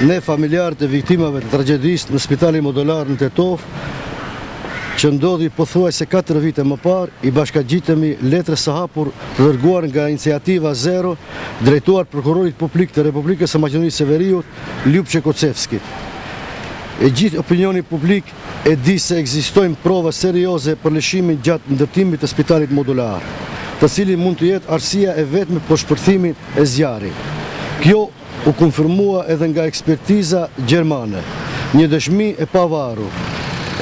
ne familjarët e viktimave të tragjedisë në Spitalin Modular në Tetov, që ndodhi pothuajse 4 vite më parë, I bashkangjitemi letrës së hapur të dërguar nga Iniciativa Zero, drejtuar prokurorit publik të Republikës së Maqedonisë së Veriut, Ljupçe Kocevski. E gjithë opinioni publik e di se ekzistojnë prova serioze për lëshimin gjatë ndërtimit të Spitalit Modular, të cili mund të jetë arsyeja e vetme për shpërthimin e zjarrit. Kjo u konfirmua edhe nga ekspertiza gjermane, një dëshmi e pavarur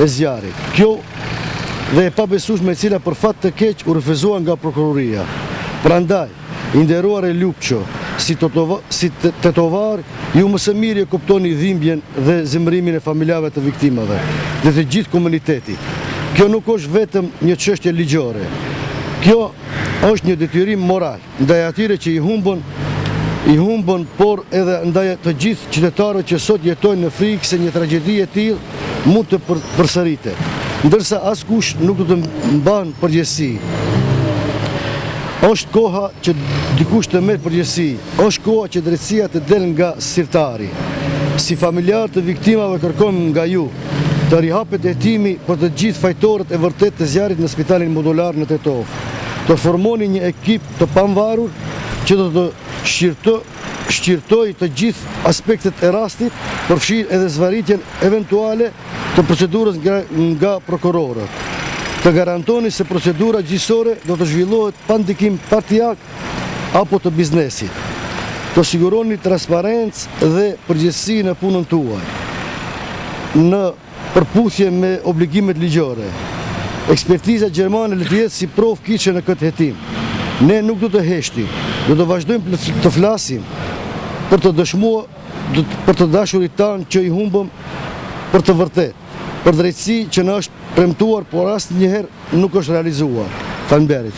e zjarrit. Kjo dhe e pabesueshme e cila për fat të keq u refuzua nga prokuroria. Prandaj, I nderuar e Ljupço, si tetovar, ju më së miri e kuptoni dhimbjen dhe zemërimin e familjarëve të viktimave dhe të gjithë komunitetit. Kjo nuk është vetëm një çështje ligjore. Kjo është një detyrim moral ndaj atyre që I humbën, por edhe ndaj të gjithë qytetarëve që sot jetojnë në frikë se një tragjedi e tillë mund të përsëritet, ndërsa askush nuk do të mban përgjegjësi. Është koha që dikush të merr përgjegjësi, është koha që drejtësia të del nga sirtari. Si familjar të viktimave kërkojmë nga ju të rihapet hetimi për të gjithë fajtorët e vërtet të zjarrit në Spitalin Modular në Tetov, të formoni një ekip të pavarur që do të shqirtoj të gjithë aspektet e rastit, përfshirë edhe zvarritjen eventuale të procedurës nga prokurorët. Të garantoni se procedura gjyqësore do të zhvillohet pa ndikim partijak apo të biznesit. Të siguroni transparencë dhe përgjegjësi në punën tuaj, në përputhje me obligimet ligjore. Ekspertiza gjermane le të jetë si provë kyçe në këtë hetim. Ne nuk do të heshtim, do të vazhdojmë të flasim për të dëshmuar, për të dashurit tanë që I humbëm për të vërtet, për drejtësi që në është premtuar, por asnjëherë nuk është realizuar. Faleminderit.